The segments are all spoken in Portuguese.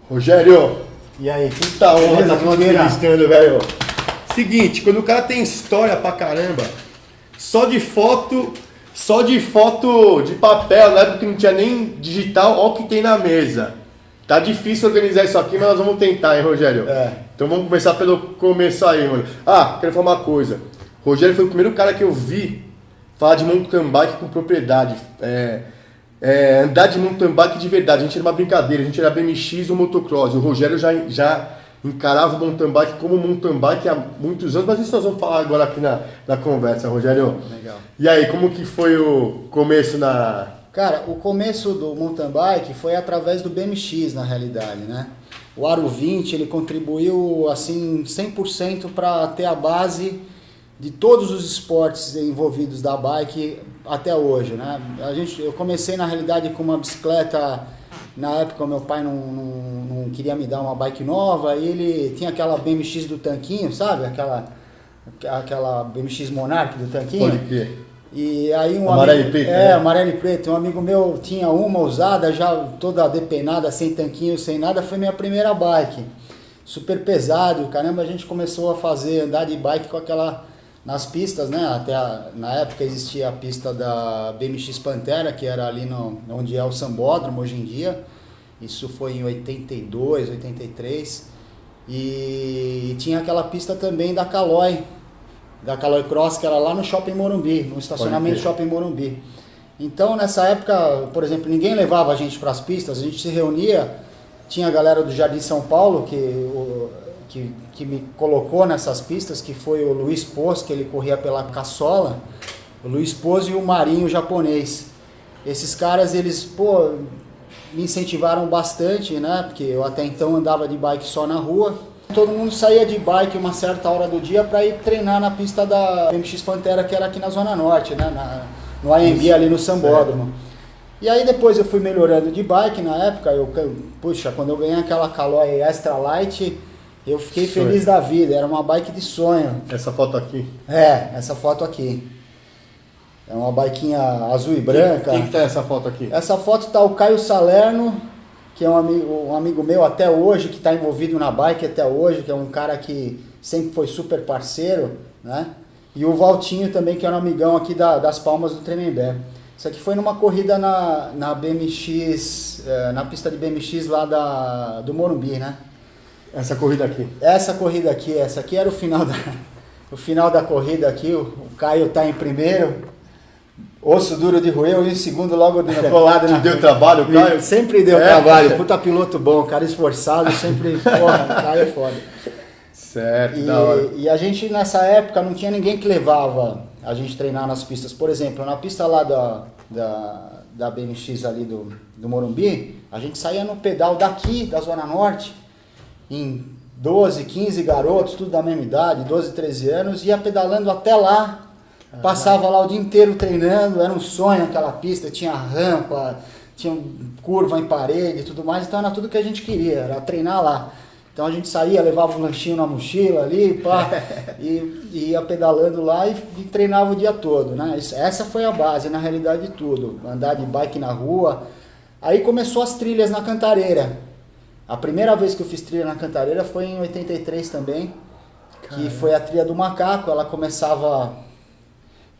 Rogério, E aí? puta honra tá entrevistando, velho. Seguinte, quando o cara tem história pra caramba, só de foto de papel, na época que não tinha nem digital, olha o que tem na mesa. Tá difícil organizar isso aqui, mas nós vamos tentar, hein, Rogério? Então vamos começar pelo começo aí, mano. Quero falar uma coisa. Rogério foi o primeiro cara que eu vi falar de mountain bike com propriedade. Andar de mountain bike de verdade. A gente era uma brincadeira, a gente era BMX ou motocross. O Rogério já encarava o mountain bike como mountain bike há muitos anos, mas isso nós vamos falar agora aqui na conversa, Rogério. Legal. E aí, como que foi o começo na... Cara, o começo do mountain bike foi através do BMX, na realidade, né? O Aro 20, ele contribuiu, assim, 100% para ter a base de todos os esportes envolvidos da bike até hoje, né? Eu comecei, na realidade, com uma bicicleta. Na época, meu pai não queria me dar uma bike nova, e ele tinha aquela BMX do tanquinho, sabe? Aquela BMX Monarch do tanquinho. Pode crer. E aí amarelo e preto, né? Amarelo e preto. Um amigo meu tinha uma usada, já toda depenada, sem tanquinho, sem nada. Foi minha primeira bike. Super pesado, caramba, a gente começou a andar de bike com aquela... nas pistas, né? Na época existia a pista da BMX Pantera, que era ali onde é o Sambódromo hoje em dia. Isso foi em 82, 83. E tinha aquela pista também da Caloi Cross, que era lá no Shopping Morumbi, no estacionamento do Shopping Morumbi. Então, nessa época, por exemplo, ninguém levava a gente para as pistas, a gente se reunia, tinha a galera do Jardim São Paulo, que me colocou nessas pistas, que foi o Luiz Poz, que ele corria pela caçola, o Luiz Poz e o Marinho japonês. Esses caras, eles, me incentivaram bastante, né? Porque eu até então andava de bike só na rua. Todo mundo saía de bike uma certa hora do dia para ir treinar na pista da BMX Pantera, que era aqui na Zona Norte, né? No AMB, ali no Sambódromo. E aí depois eu fui melhorando de bike. Na época, quando eu ganhei aquela Caloi Extra Light, eu fiquei feliz da vida, era uma bike de sonho. Essa foto aqui? Essa foto aqui. É uma biquinha azul e branca. Quem que tá essa foto aqui? Essa foto tá o Caio Salerno, que é um amigo meu até hoje, que está envolvido na bike até hoje, que é um cara que sempre foi super parceiro, né? E o Valtinho também, que era um amigão aqui das Palmas do Tremembé. Isso aqui foi numa corrida na BMX, na pista de BMX lá do Morumbi, né? Essa corrida aqui? Essa aqui era o final da corrida aqui. O Caio tá em primeiro, osso duro de roer, e em segundo logo colado na... Deu trabalho, Caio? Sempre deu trabalho, puta piloto bom, cara esforçado, sempre, Caio é foda. Certo, da hora. E a gente nessa época não tinha ninguém que levava a gente treinar nas pistas. Por exemplo, na pista lá da BMX ali do Morumbi, a gente saía no pedal daqui, da Zona Norte, em 12, 15 garotos, tudo da mesma idade, 12, 13 anos, ia pedalando até lá, passava lá o dia inteiro treinando, era um sonho aquela pista, tinha rampa, tinha curva em parede e tudo mais, então era tudo que a gente queria, era treinar lá. Então a gente saía, levava um lanchinho na mochila ali, e ia pedalando lá e treinava o dia todo, né? Essa foi a base, na realidade, de tudo, andar de bike na rua. Aí começou as trilhas na Cantareira. A primeira vez que eu fiz trilha na Cantareira foi em 83 também, que foi a trilha do Macaco. Ela começava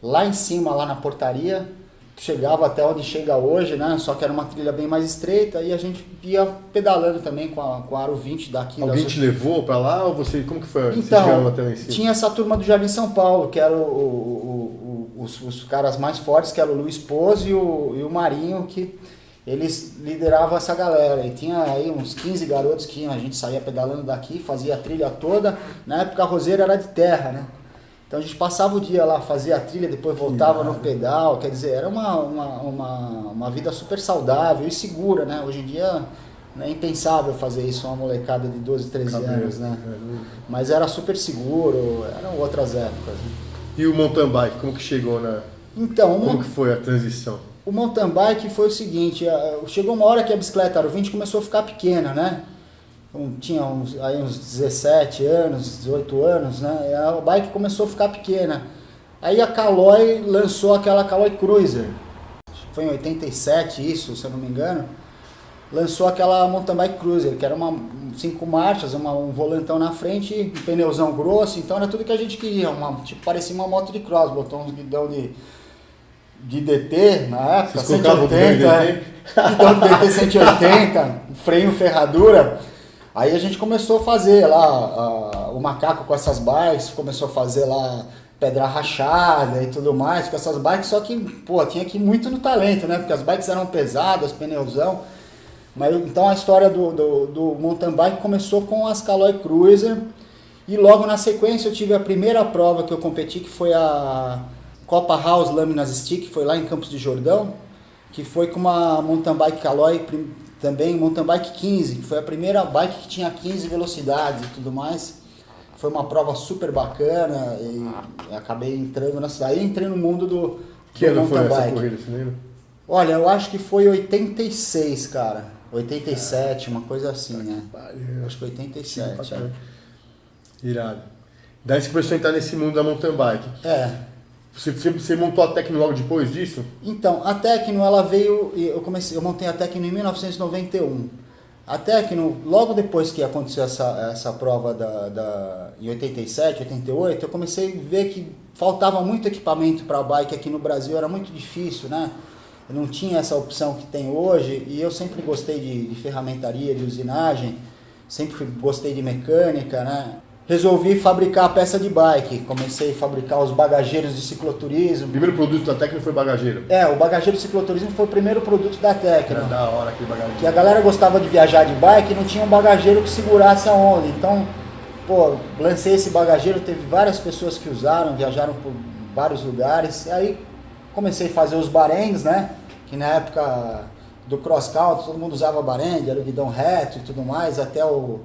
lá em cima, lá na portaria, chegava até onde chega hoje, né? Só que era uma trilha bem mais estreita, e a gente ia pedalando também com a Aro 20 daqui. Alguém te levou pra lá, ou você, como que foi? Então, tinha essa turma do Jardim São Paulo, que eram os caras mais fortes, que eram o Luiz Poz e o Marinho, que eles lideravam essa galera. E tinha aí uns 15 garotos que a gente saía pedalando daqui, fazia a trilha toda. Na época a roseira era de terra, né? Então a gente passava o dia lá, fazia a trilha, depois voltava no pedal. Quer dizer, era uma vida super saudável e segura, né? Hoje em dia é impensável fazer isso uma molecada de 12, 13 anos, né? Mas era super seguro, eram outras épocas. Né? E o mountain bike, como que chegou na... Então, como que foi a transição? O mountain bike foi o seguinte, chegou uma hora que a bicicleta Aro 20 começou a ficar pequena, né? Tinha uns 17 anos, 18 anos, né? E a bike começou a ficar pequena. Aí a Caloi lançou aquela Caloi Cruiser. Foi em 87 isso, se eu não me engano. lançou aquela mountain bike cruiser, que era uma 5 marchas, um volantão na frente, um pneuzão grosso, então era tudo que a gente queria, tipo, parecia uma moto de cross, botou uns guidão de DT na época, 180, guidão de DT 180, freio, ferradura. Aí a gente começou a fazer lá o macaco com essas bikes, começou a fazer lá pedra rachada e tudo mais com essas bikes, só que, pô, tinha que ir muito no talento, né? Porque as bikes eram pesadas, pneuzão. Mas então a história do mountain bike começou com as Caloi Cruiser e logo na sequência eu tive a primeira prova que eu competi, que foi a Copa House Laminas Stick, foi lá em Campos de Jordão, que foi com uma mountain bike Caloi, também mountain bike 15, que foi a primeira bike que tinha 15 velocidades e tudo mais. Foi uma prova super bacana e acabei entrando nessa daí, entrei no mundo do que ano foi essa bike. corrida, você lembra? Olha, eu acho que foi 86, cara. 87, uma coisa assim, né? Acho que 87. Irado. Daí você começou a entrar nesse mundo da mountain bike. É. Você montou a Tecno logo depois disso? Então, a Tecno, ela veio, eu montei a Tecno em 1991. A Tecno, logo depois que aconteceu essa prova em 87, 88, eu comecei a ver que faltava muito equipamento para bike aqui no Brasil, era muito difícil, né? Eu não tinha essa opção que tem hoje, e eu sempre gostei de ferramentaria, de usinagem, sempre gostei de mecânica, né? Resolvi fabricar a peça de bike, comecei a fabricar os bagageiros de cicloturismo. O primeiro produto da Tecno foi bagageiro? O bagageiro de cicloturismo foi o primeiro produto da Tecno. Era da hora aquele bagageiro. Que a galera gostava de viajar de bike e não tinha um bagageiro que segurasse a onda. Então, pô, lancei esse bagageiro, teve várias pessoas que usaram, viajaram por vários lugares. Aí comecei a fazer os barengues, né? Que na época do cross country todo mundo usava barengue, era o guidão reto e tudo mais, até o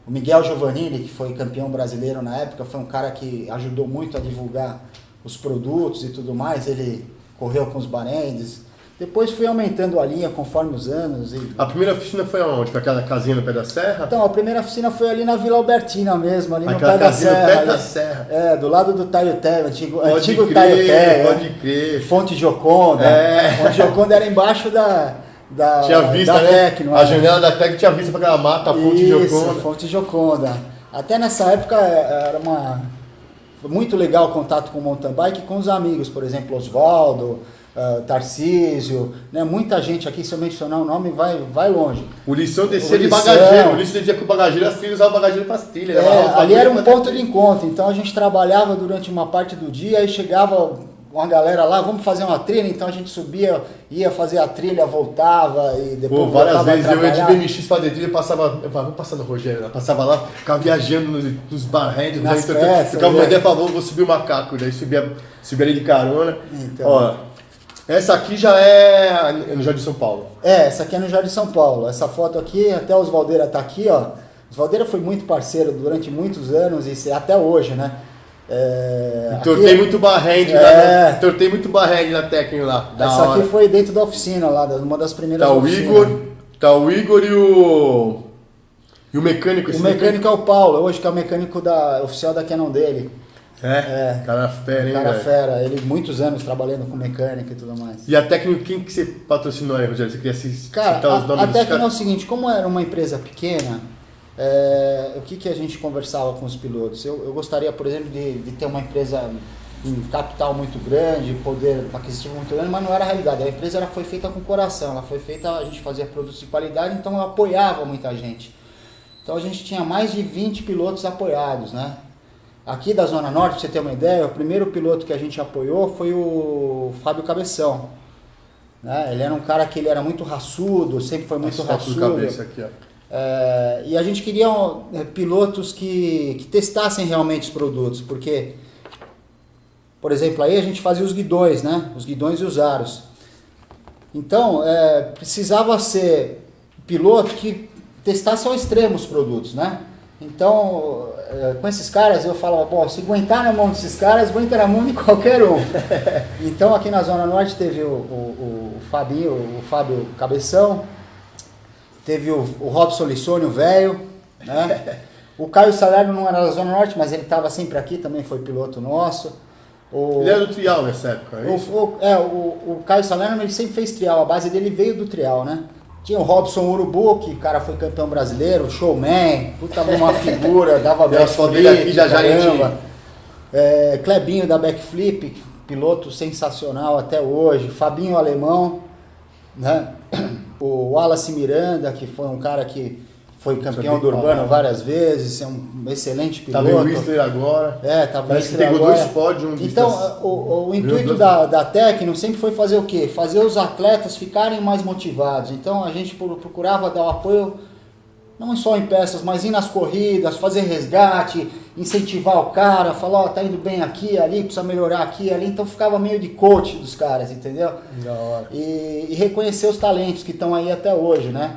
Miguel Giovannini, que foi campeão brasileiro na época, foi um cara que ajudou muito a divulgar os produtos e tudo mais, ele correu com os barengues. Depois fui aumentando a linha conforme os anos. A primeira oficina foi aonde? Foi aquela casinha no pé da serra? Então, a primeira oficina foi ali na Vila Albertina mesmo, ali aquela no pé da serra. No pé da serra. Do lado do Taioté, antigo crer, Taioté. Pode crer. Fonte Gioconda. Fonte Gioconda era embaixu da tinha vista, da né? Tecno. A janela da Tecno tinha vista para aquela mata, a Fonte Gioconda. Fonte Gioconda. Até nessa época era muito legal o contato com o mountain bike com os amigos, por exemplo, Osvaldo, Tarcísio, né? Muita gente aqui, se eu mencionar o nome, vai longe. O Lição descia de bagageiro, o Lição dizia que o bagageiro, as trilhas usavam o bagageiro para as trilhas. Ali era um ponto de encontro, então a gente trabalhava durante uma parte do dia, aí chegava uma galera lá, vamos fazer uma trilha, então a gente subia, ia fazer a trilha, voltava e depois várias vezes eu ia de BMX fazer trilha, eu falava, vamos passar no Rogério, eu passava lá, ficava viajando nos barrendes, ficava uma ideia, falava, vou subir o macaco, daí subia ali de carona. Então, ó, essa aqui já é no Jardim São Paulo. Essa aqui é no Jardim São Paulo, essa foto aqui, até o Osvaldeira tá aqui, ó. Osvaldeira foi muito parceiro durante muitos anos e até hoje, né? Tortei muito barrende na Tecno lá. Essa aqui foi dentro da oficina lá, uma das primeiras oficinas. Tá o Igor e o mecânico. O mecânico é o Paulo, hoje que é o mecânico oficial da Canon dele. Cara fera, hein, cara fera, ele muitos anos trabalhando com mecânica e tudo mais. E a Tecno, quem que você patrocinou aí, Rogério? Você queria citar os nomes a Tecno é o seguinte, como era uma empresa pequena, o que a gente conversava com os pilotos? Eu gostaria, por exemplo, de ter uma empresa em capital muito grande, poder aquisitivo muito grande, mas não era a realidade. A empresa foi feita com coração, a gente fazia produtos de qualidade, então eu apoiava muita gente. Então a gente tinha mais de 20 pilotos apoiados, né? Aqui da Zona Norte, pra você ter uma ideia, o primeiro piloto que a gente apoiou foi o Fábio Cabeção. Né? Ele era um cara que ele era muito raçudo, sempre foi muito raçudo. Cabeça aqui, ó. E a gente queria pilotos que testassem realmente os produtos, porque, por exemplo, aí a gente fazia os guidões, né? Os guidões e os aros. Então, precisava ser piloto que testasse ao extremo os produtos, né? Então, com esses caras eu falava, bom, se aguentar na mão desses caras, aguenta na mão de qualquer um. Então aqui na Zona Norte teve o Fábio Cabeção, teve o Robson Lissone, o velho, né? O Caio Salerno não era da Zona Norte, mas ele estava sempre aqui, também foi piloto nosso. Ele era do trial nessa época, é isso? O Caio Salerno ele sempre fez trial, a base dele veio do trial, né? Tinha o Robson Urubu, que o cara foi campeão brasileiro, showman, puta uma figura, dava backflip, aqui já caramba. Clebinho da backflip, piloto sensacional até hoje. Fabinho Alemão, né? O Wallace Miranda, que foi um cara que foi campeão do Urbano várias vezes, é um excelente piloto. Tá vendo o Whistler agora. Tá vendo. Parece que pegou 2 pódios. Então, o intuito da Tecno sempre foi fazer o quê? Fazer os atletas ficarem mais motivados. Então, a gente procurava dar o apoio, não só em peças, mas ir nas corridas, fazer resgate, incentivar o cara, falar, tá indo bem aqui, ali, precisa melhorar aqui, ali. Então, ficava meio de coach dos caras, entendeu? Da hora. E reconhecer os talentos que estão aí até hoje, né?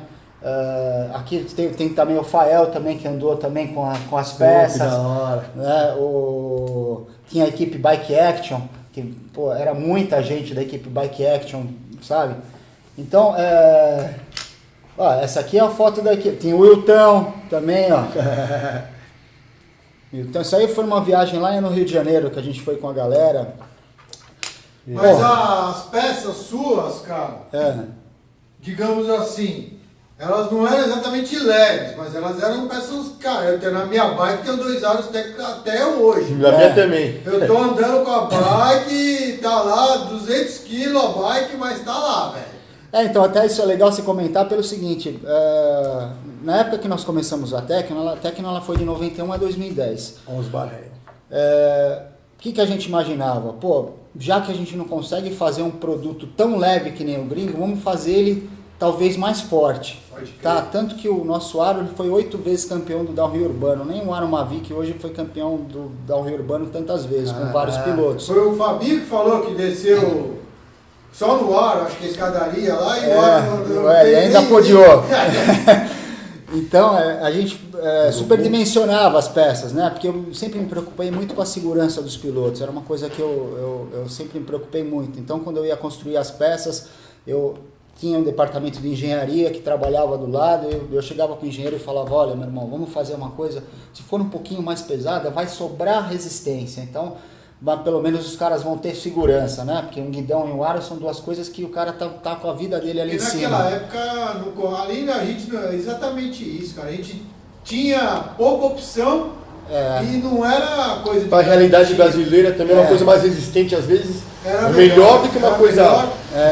Aqui tem também o Fael também, que andou também com as peças. Da hora. Né? Tinha a equipe Bike Action, que era muita gente da equipe Bike Action, sabe? Então, essa aqui é a foto da equipe. Tem o Wilton também, ó. Então, isso aí foi uma viagem lá no Rio de Janeiro, que a gente foi com a galera. Mas as peças suas, cara, digamos assim, elas não eram exatamente leves, mas elas eram peças, cara, eu tenho na minha bike, tenho 2 aros até hoje. Na minha também. Eu tô andando com a bike, tá lá, 200 kg a bike, mas tá lá, velho. Então até isso é legal você comentar pelo seguinte, na época que nós começamos a Tecno ela foi de 91 a 2010. Vamos barreiros. O que a gente imaginava? Já que a gente não consegue fazer um produto tão leve que nem o gringo, vamos fazer ele talvez mais forte. Tá? Tanto que o nosso aro ele foi 8 vezes campeão do downhill urbano. Nem o Aro Mavic hoje foi campeão do downhill urbano tantas vezes, com vários pilotos. Foi o Fabinho que falou que desceu só no aro, acho que a escadaria lá, e o aro não ainda podiou. Então, a gente superdimensionava as peças, né? Porque eu sempre me preocupei muito com a segurança dos pilotos. Era uma coisa que eu sempre me preocupei muito. Então, quando eu ia construir as peças, eu tinha um departamento de engenharia que trabalhava do lado. Eu chegava com o engenheiro e falava, olha, meu irmão, vamos fazer uma coisa, se for um pouquinho mais pesada, vai sobrar resistência. Então, pelo menos os caras vão ter segurança, né? Porque um guidão e um aro são 2 coisas que o cara tá com a vida dele ali em cima. E naquela época, no Corral, a gente não é exatamente isso, cara. A gente tinha pouca opção e não era coisa de... Para a realidade brasileira também é uma coisa mais resistente, às vezes era melhor do que uma coisa...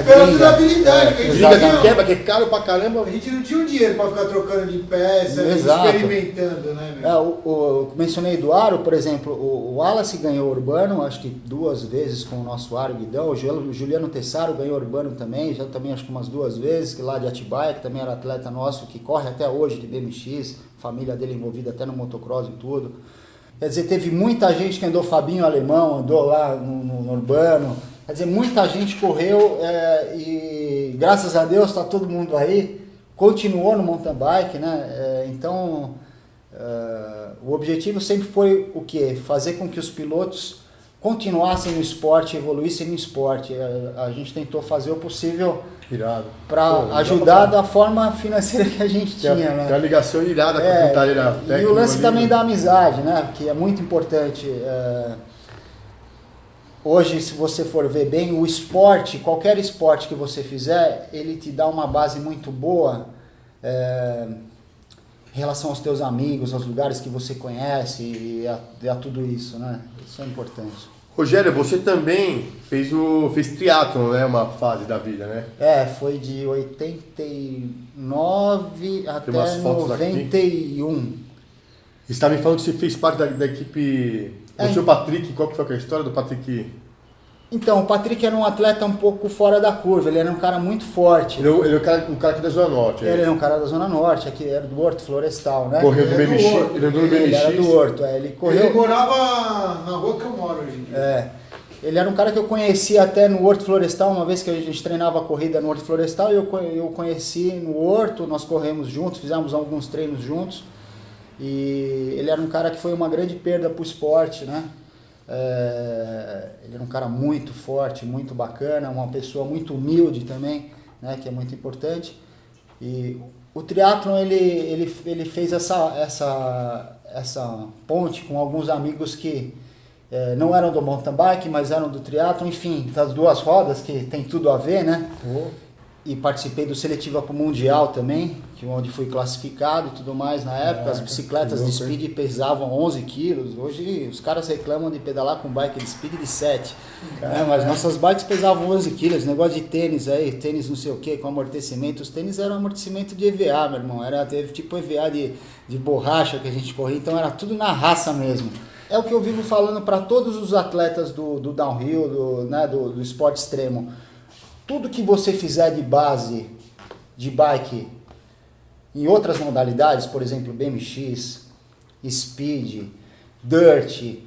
pela durabilidade. Que a gente que quebra, que é caro pra caramba. A gente não tinha o dinheiro para ficar trocando de peça, experimentando, né, meu? Eu mencionei do aro, por exemplo, o Wallace ganhou urbano, acho que 2 vezes com o nosso aro guidão. O Juliano Tessaro ganhou urbano também, já também acho que umas 2 vezes, que lá de Atibaia, que também era atleta nosso, que corre até hoje de BMX, família dele envolvida até no motocross e tudo. Quer dizer, teve muita gente que andou, Fabinho Alemão andou lá no urbano. Quer dizer, muita gente correu e graças a Deus está todo mundo aí, continuou no mountain bike, né? Então, o objetivo sempre foi o quê? Fazer com que os pilotos continuassem no esporte, evoluíssem no esporte. A gente tentou fazer o possível para ajudar da forma financeira que a gente tinha, né? Tem uma ligação irada com a Pontareira Técnica. E o lance também da amizade, né? Que é muito importante. Hoje, se você for ver bem, o esporte, qualquer esporte que você fizer, ele te dá uma base muito boa em relação aos teus amigos, aos lugares que você conhece e a tudo isso, né? Isso é importante. Rogério, você também fez triatlon, né? Uma fase da vida, né? Foi de 89 até 91. Você está me falando que você fez parte da equipe... O seu Patrick, qual que foi a história do Patrick? Então, o Patrick era um atleta um pouco fora da curva, ele era um cara muito forte. Ele é um cara aqui da Zona Norte. Ele era um cara da Zona Norte, aqui era do Horto Florestal, né? Correu do BMX, ele andou no BMX. Ele era do Horto, ele correu... Ele morava na rua que eu moro hoje em dia. Ele era um cara que eu conheci até no Horto Florestal, uma vez que a gente treinava a corrida no Horto Florestal, eu conheci no Horto, nós corremos juntos, fizemos alguns treinos juntos. E ele era um cara que foi uma grande perda para o esporte, né? Ele era um cara muito forte, muito bacana, uma pessoa muito humilde também, né? Que é muito importante. E o triatlon, ele fez essa ponte com alguns amigos que não eram do mountain bike, mas eram do triatlon, enfim, das 2 rodas, que tem tudo a ver, né? e participei do Seletiva para o Mundial também, onde fui classificado e tudo mais na época. As bicicletas de speed pesavam 11 quilos. Hoje os caras reclamam de pedalar com bike de speed de 7. Né? Mas nossas bikes pesavam 11 quilos. Negócio de tênis aí, tênis não sei o que, com amortecimento. Os tênis eram amortecimento de EVA, meu irmão. Teve tipo EVA de borracha que a gente corria, então era tudo na raça mesmo. É o que eu vivo falando para todos os atletas do downhill, do esporte extremo. Tudo que você fizer de base de bike em outras modalidades, por exemplo, BMX, Speed, Dirt,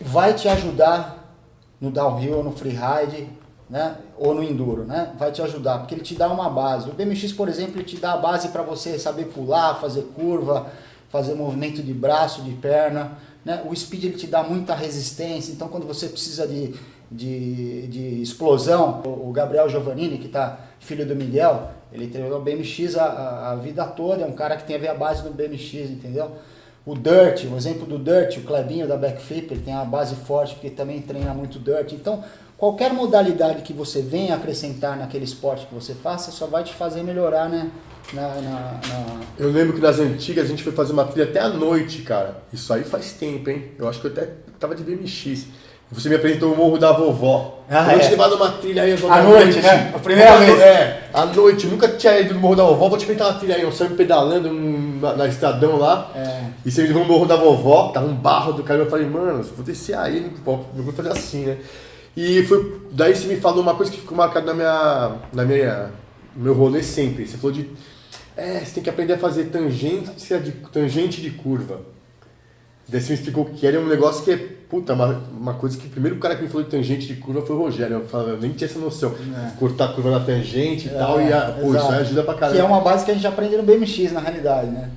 vai te ajudar no downhill ou no freeride, né? Ou no enduro, né? Vai te ajudar, porque ele te dá uma base. O BMX, por exemplo, ele te dá a base para você saber pular, fazer curva, fazer movimento de braço, de perna, né? O Speed ele te dá muita resistência, então quando você precisa de explosão, o Gabriel Giovannini, que tá filho do Miguel, ele treinou BMX a vida toda, é um cara que teve a base do BMX, entendeu? O Dirt, o exemplo do Dirt, o Clebinho da Backflip, ele tem uma base forte porque também treina muito Dirt. Então, qualquer modalidade que você venha acrescentar naquele esporte que você faça, só vai te fazer melhorar, né? Eu lembro que nas antigas a gente foi fazer uma trilha até à noite, cara. Isso aí faz tempo, hein? Eu acho que eu até tava de BMX. Você me apresentou o Morro da Vovó. Eu te levado uma trilha aí. À noite, né? A primeira vez. À noite. Nunca tinha ido no Morro da Vovó. Vou te apresentar uma trilha aí. Eu saí pedalando na estradão lá. E você me levou no Morro da Vovó. Tava um barro do cara. Eu falei, mano, vou descer aí. Não vou fazer assim, né? E daí você me falou uma coisa que ficou marcada no meu rolê sempre. Você falou você tem que aprender a fazer tangente de curva. Daí você me explicou que era um negócio que é, puta, uma coisa que o primeiro cara que me falou de tangente de curva foi o Rogério. Eu nem tinha essa noção. Cortar a curva na tangente e tal, isso aí ajuda pra caramba. Que é uma base que a gente aprende no BMX, na realidade, né?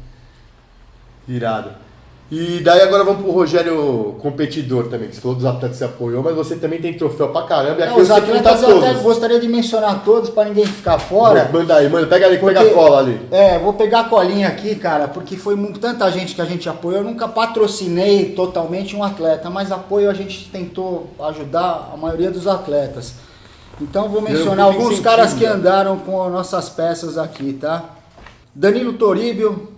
Irado. E daí agora vamos pro Rogério competidor também, que você falou dos atletas que você apoiou, mas você também tem troféu pra caramba. E aqui os atletas eu até gostaria de mencionar todos para ninguém ficar fora. Manda aí, pega a cola ali. Vou pegar a colinha aqui, cara, porque foi tanta gente que a gente apoiou. Eu nunca patrocinei totalmente um atleta, mas apoio a gente tentou ajudar a maioria dos atletas. Então vou mencionar alguns caras que andaram com nossas peças aqui, tá? Danilo Toribio.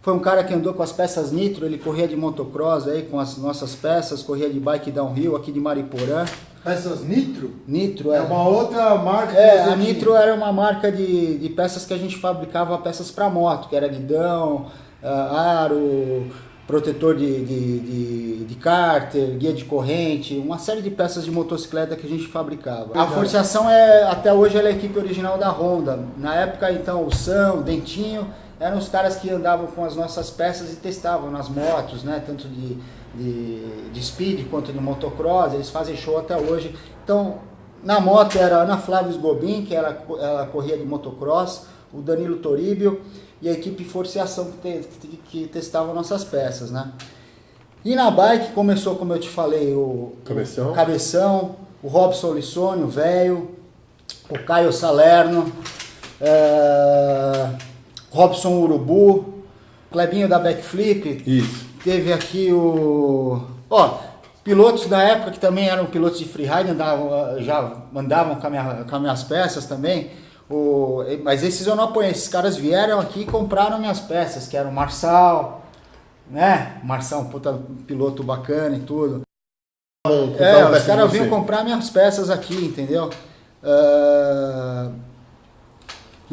Foi um cara que andou com as peças Nitro, ele corria de motocross aí com as nossas peças, corria de bike downhill aqui de Mariporã. Peças Nitro? Nitro, é uma outra marca. A Nitro era uma marca de peças que a gente fabricava peças para moto, que era guidão, aro, protetor de cárter, guia de corrente, uma série de peças de motocicleta que a gente fabricava. A Forciação até hoje ela é a equipe original da Honda. Na época então o Sam, o Dentinho, eram os caras que andavam com as nossas peças e testavam nas motos, né? Tanto de speed quanto de motocross, eles fazem show até hoje. Então, na moto era a Ana Flávia Esgobin, que ela corria de motocross, o Danilo Toribio e a equipe Forciação que testava nossas peças, né? E na bike começou, como eu te falei, o Cabeção, o Robson Lissone, o Velho, o Caio Salerno, Robson Urubu, Clebinho da Backflip. Isso. Teve aqui pilotos da época que também eram pilotos de freeride, já andavam com as minhas peças também. Mas esses eu não apoiei. Esses caras vieram aqui e compraram minhas peças, que era o Marçal, né? Marçal, um puta piloto bacana e tudo. Os caras vinham comprar minhas peças aqui, entendeu?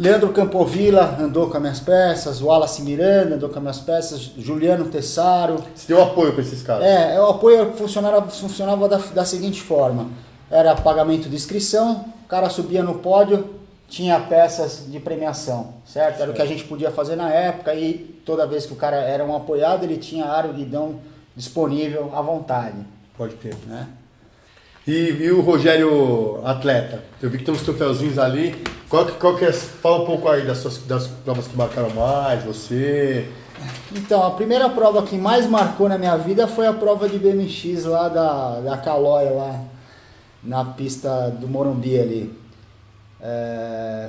Leandro Campovilla andou com as minhas peças, o Wallace Miranda andou com as minhas peças, Juliano Tessaro. Você deu apoio para esses caras? O apoio funcionava da seguinte forma: era pagamento de inscrição, o cara subia no pódio, tinha peças de premiação, certo? Era o que a gente podia fazer na época e toda vez que o cara era um apoiado, ele tinha aro guidão disponível à vontade. Pode ter. Né? E o Rogério atleta? Eu vi que tem uns troféuzinhos ali. Qual que é? Fala um pouco aí das provas que marcaram mais, você. Então, a primeira prova que mais marcou na minha vida foi a prova de BMX lá da Calóia, lá na pista do Morumbi ali.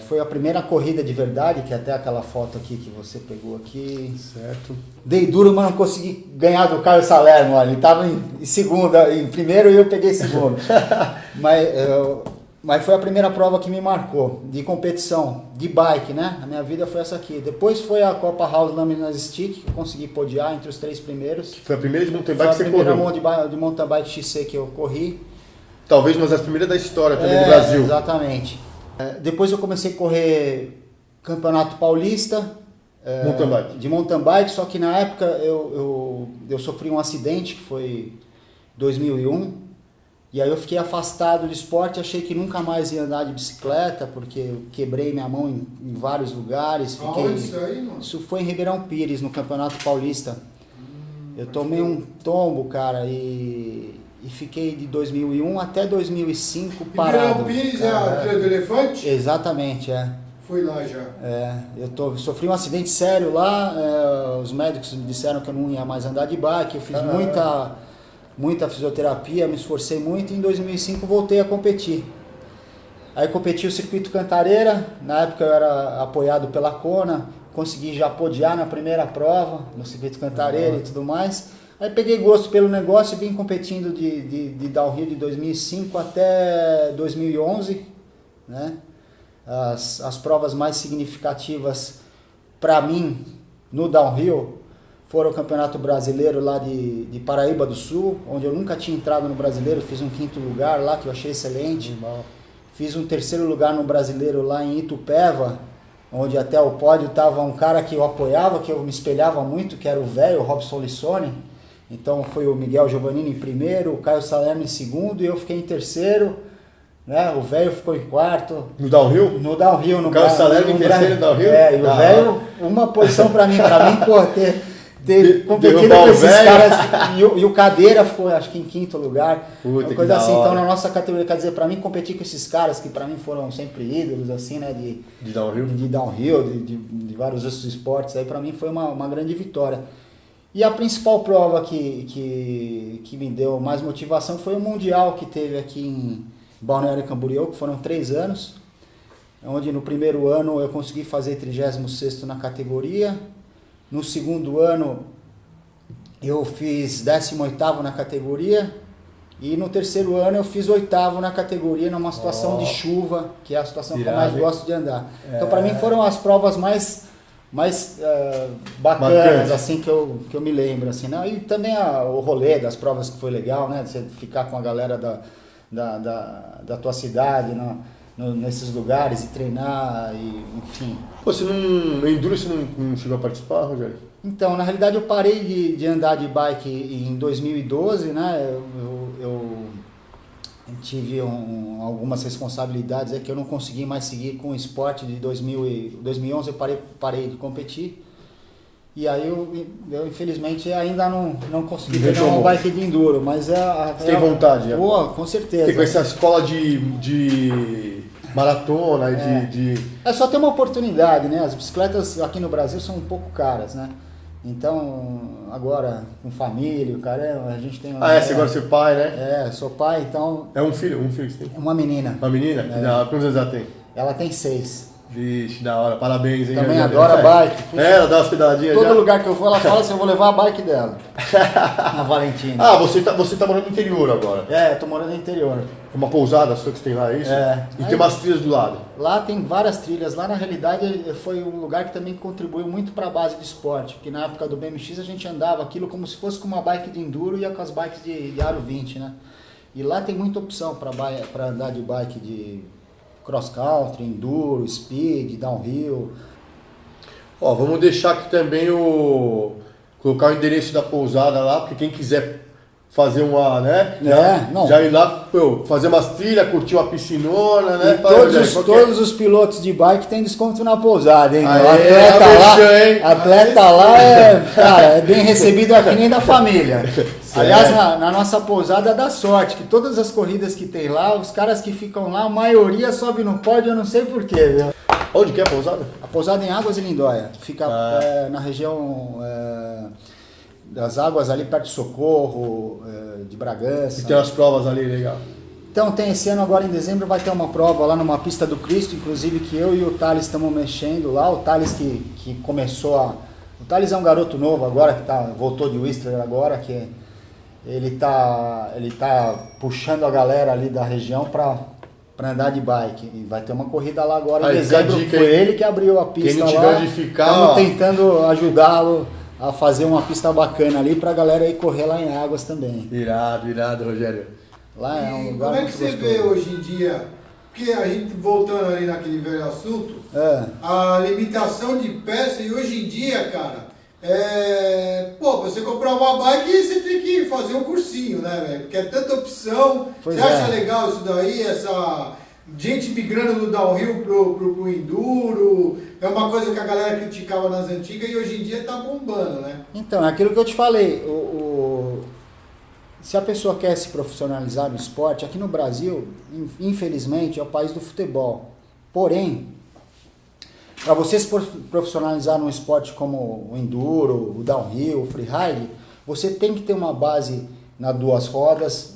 Foi a primeira corrida de verdade, que é até aquela foto aqui que você pegou aqui. Certo. Dei duro, mas não consegui ganhar do Caio Salerno, ele estava em segundo, em primeiro e eu peguei segundo. Mas Mas foi a primeira prova que me marcou, de competição, de bike, né? A minha vida foi essa aqui. Depois foi a Copa House Laminas Stick, que eu consegui podiar entre os 3 primeiros. Foi a primeira de mountain bike que você correu? Foi a primeira de mountain bike XC que eu corri. Talvez uma das primeiras da história também do Brasil. Exatamente. Depois eu comecei a correr Campeonato Paulista de mountain bike, só que na época eu sofri um acidente, que foi 2001. E aí eu fiquei afastado do esporte, achei que nunca mais ia andar de bicicleta, porque eu quebrei minha mão em vários lugares. Isso aí, mano? Isso foi em Ribeirão Pires, no Campeonato Paulista. Eu tomei um tombo, cara, e fiquei de 2001 até 2005 parado. Ribeirão Pires é a Trilha do Elefante? Exatamente, Fui lá já. Sofri um acidente sério lá, os médicos me disseram que eu não ia mais andar de bike, eu fiz muita fisioterapia, me esforcei muito e em 2005 voltei a competir. Aí competi o Circuito Cantareira, na época eu era apoiado pela Kona, consegui já podiar na primeira prova, no Circuito Cantareira e tudo mais. Aí peguei gosto pelo negócio e vim competindo de downhill de 2005 até 2011, né? As provas mais significativas para mim no downhill foram o Campeonato Brasileiro lá de Paraíba do Sul, onde eu nunca tinha entrado no Brasileiro, fiz um 5º lugar lá, que eu achei excelente. Fiz um 3º lugar no Brasileiro lá em Itupeva, onde até o pódio estava um cara que eu apoiava, que eu me espelhava muito, que era o velho, o Robson Lissone. Então foi o Miguel Giovannini em primeiro, o Caio Salerno em segundo e eu fiquei em terceiro. Né? O velho ficou em quarto. No downhill? No downhill. O Caio Salerno em terceiro no downhill? E o velho, uma posição para mim, pô, ter competido com esses caras. E o Cadeira ficou, acho que em 5º lugar. Puta, uma coisa assim. Então, na nossa categoria, quer dizer, para mim, competir com esses caras que para mim foram sempre ídolos, assim, né? De downhill? De downhill, de vários outros esportes, aí para mim foi uma grande vitória. E a principal prova que me deu mais motivação foi o Mundial que teve aqui em Balneário Camboriú, que foram 3 anos, onde no primeiro ano eu consegui fazer 36º na categoria. No segundo ano eu fiz 18º na categoria e no terceiro ano eu fiz 8º na categoria numa situação de chuva, que é a situação que eu mais gosto de andar. Então para mim foram as provas mais bacanas assim, que eu me lembro. Assim, né? E também o rolê das provas que foi legal, né? Você ficar com a galera da tua cidade, nesses lugares e treinar, e, enfim. Pô, no Enduro você não chegou a participar, Rogério? Então, na realidade eu parei de andar de bike em 2012, né? Eu tive algumas responsabilidades que eu não consegui mais seguir com o esporte de 2011, eu parei de competir. E aí eu infelizmente ainda não consegui pegar uma bike de enduro, mas Você tem vontade? Pô, com certeza. Tem com essa escola de maratona, É só ter uma oportunidade, né? As bicicletas aqui no Brasil são um pouco caras, né? Então, agora, com família, cara, a gente tem... você agora é seu pai, né? Sou pai, então... É um filho que você tem? Uma menina. Uma menina? Quantos anos ela tem? Ela tem 6. Vixe, da hora, parabéns, hein? Também adora bike. Ela dá umas pedaladinhas Todo já? lugar que eu vou, ela fala assim, eu vou levar a bike dela. Na Valentina. Você tá morando no interior agora? Eu tô morando no interior. Uma pousada sua que você tem lá, é isso? E tem umas trilhas do lado? Lá tem várias trilhas. Lá, na realidade, foi um lugar que também contribuiu muito para a base do esporte. Porque na época do BMX a gente andava aquilo como se fosse com uma bike de enduro e ia com as bikes de aro 20, né? E lá tem muita opção para andar de bike de cross country, enduro, speed, downhill. Vamos deixar aqui também colocar o endereço da pousada lá, porque quem quiser fazer uma, né? Já ir lá, fazer umas trilhas, curtir uma piscinona, né? Todos os pilotos de bike têm desconto na pousada, hein? O atleta lá é bem recebido aqui nem da família. Aliás, na nossa pousada dá sorte, que todas as corridas que tem lá, os caras que ficam lá, a maioria sobe no pódio, eu não sei porquê, viu? Onde que é a pousada? A pousada é em Águas de Lindóia, fica na região das águas ali perto de Socorro, de Bragança. E tem umas provas ali, legal. Então tem esse ano agora em dezembro vai ter uma prova lá numa pista do Cristo, inclusive que eu e o Thales estamos mexendo lá, o Thales que começou O Thales é um garoto novo agora, que voltou de Whistler agora, que ele tá puxando a galera ali da região para para andar de bike. E vai ter uma corrida lá agora Aí, em dezembro. Foi ele que abriu a pista quem não lá. tiver onde ficar, estamos tentando ajudá-lo a fazer uma pista bacana ali pra galera ir correr lá em Águas também. Irado, Rogério. Lá é um lugar como é que muito você gostoso. vê hoje em dia, porque a gente voltando ali naquele velho assunto, a limitação de peça e hoje em dia, cara, pra você comprar uma bike você tem que fazer um cursinho, né, velho? Porque é tanta opção. Você acha legal isso daí, essa gente migrando do downhill pro enduro? É uma coisa que a galera criticava nas antigas e hoje em dia tá bombando, né? Então, é aquilo que eu te falei. Se a pessoa quer se profissionalizar no esporte, aqui no Brasil, infelizmente, é o país do futebol. Porém, para você se profissionalizar num esporte como o enduro, o downhill, o freeride, você tem que ter uma base nas duas rodas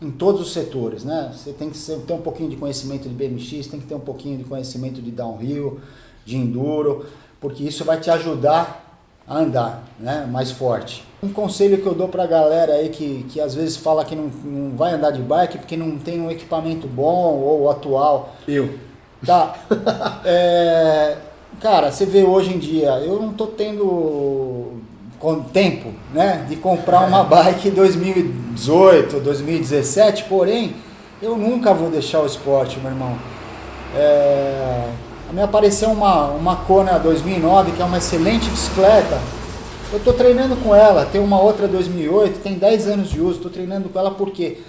em todos os setores, né? Você tem que ter um pouquinho de conhecimento de BMX, tem que ter um pouquinho de conhecimento de downhill, de enduro, porque isso vai te ajudar a andar, né, mais forte. Um conselho que eu dou pra galera aí que às vezes fala que não vai andar de bike porque não tem um equipamento bom ou atual. Tá. Cara, você vê hoje em dia, eu não tô tendo tempo, né, de comprar uma bike 2018, 2017, porém, eu nunca vou deixar o esporte, meu irmão. Me apareceu uma Kona 2009, que é uma excelente bicicleta. Eu tô treinando com ela, tem uma outra 2008, tem 10 anos de uso, tô treinando com ela porque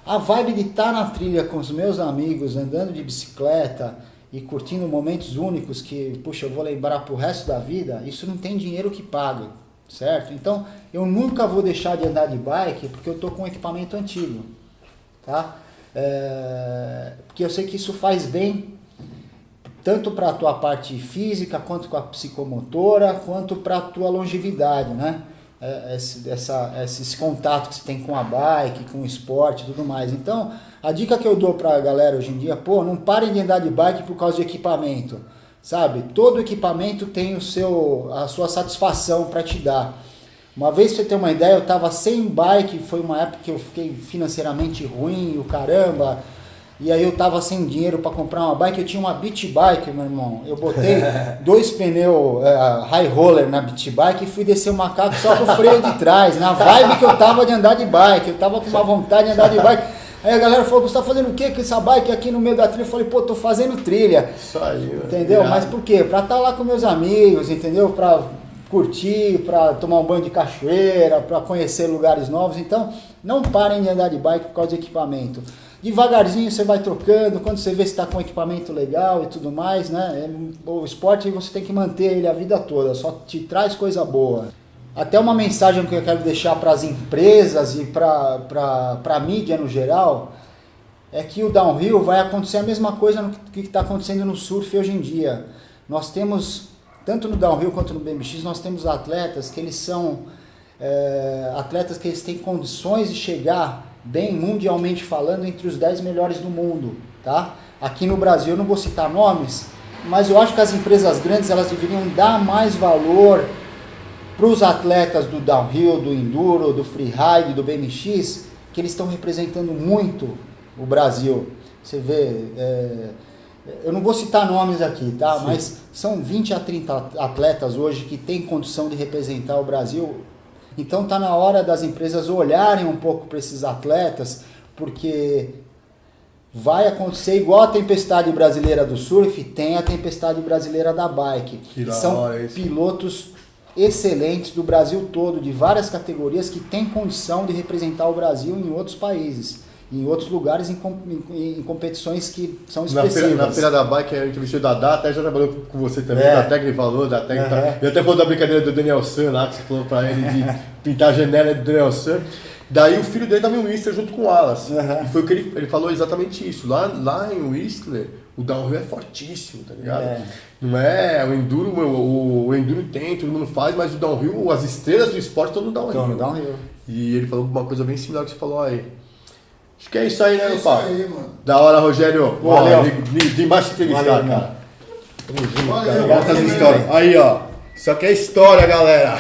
a vibe de estar na trilha com os meus amigos, andando de bicicleta e curtindo momentos únicos que, puxa, eu vou lembrar pro resto da vida, isso não tem dinheiro que pague, certo? Então, eu nunca vou deixar de andar de bike porque eu tô com um equipamento antigo, tá? Porque eu sei que isso faz bem tanto para a tua parte física, quanto com a psicomotora, quanto para a tua longevidade, né? Esse contato que você tem com a bike, com o esporte e tudo mais. Então, a dica que eu dou para a galera hoje em dia, não parem de andar de bike por causa de equipamento, sabe? Todo equipamento tem a sua satisfação para te dar. Uma vez, pra você ter uma ideia, eu estava sem bike, foi uma época que eu fiquei financeiramente ruim, o caramba. E aí eu tava sem dinheiro para comprar uma bike, eu tinha uma beach bike, meu irmão. Eu botei 2 pneus high roller na beach bike e fui descer o macaco só com o freio de trás, na vibe que eu tava de andar de bike, eu tava com uma vontade de andar de bike. Aí a galera falou, você tá fazendo o que com essa bike aqui no meio da trilha? Eu falei, tô fazendo trilha. Isso aí, entendeu? Mas por quê? Pra estar lá com meus amigos, entendeu? Pra curtir, pra tomar um banho de cachoeira, pra conhecer lugares novos. Então, não parem de andar de bike por causa de equipamento. Devagarzinho você vai trocando, quando você vê se está com equipamento legal e tudo mais, né? O esporte você tem que manter ele a vida toda, só te traz coisa boa. Até uma mensagem que eu quero deixar para as empresas e para a mídia no geral, é que o downhill vai acontecer a mesma coisa que está acontecendo no surf hoje em dia. Nós temos, tanto no downhill quanto no BMX, nós temos atletas que eles são atletas que eles têm condições de chegar bem mundialmente falando entre os 10 melhores do mundo, tá? Aqui no Brasil eu não vou citar nomes, mas eu acho que as empresas grandes elas deveriam dar mais valor para os atletas do downhill, do enduro, do freeride, do BMX, que eles estão representando muito o Brasil. Você vê, eu não vou citar nomes aqui, tá? Sim. Mas são 20 a 30 atletas hoje que têm condição de representar o Brasil. Então está na hora das empresas olharem um pouco para esses atletas, porque vai acontecer igual a tempestade brasileira do surf, tem a tempestade brasileira da bike. São pilotos excelentes do Brasil todo, de várias categorias, que têm condição de representar o Brasil em outros países, em outros lugares, em competições que são expressivas. Na feira da bike, a entrevista da Data, já trabalhou com você também, da Tec falou, da Tec. Eu até falou da brincadeira do Daniel San lá, que você falou pra ele de pintar a janela do Daniel San. Daí o filho dele tava em Whistler junto com o Wallace. E foi o que ele falou exatamente isso. Lá em Whistler, o downhill é fortíssimo, tá ligado? Não é o enduro, o enduro tem, todo mundo faz, mas o downhill, as estrelas do esporte estão no downhill. E ele falou uma coisa bem similar que você falou aí. Acho que é isso aí, né, meu pai? É isso aí, mano. Da hora, Rogério. Valeu. Demais de entrevistar, cara. Tamo junto, cara. Aí, ó. Isso aqui é história, galera.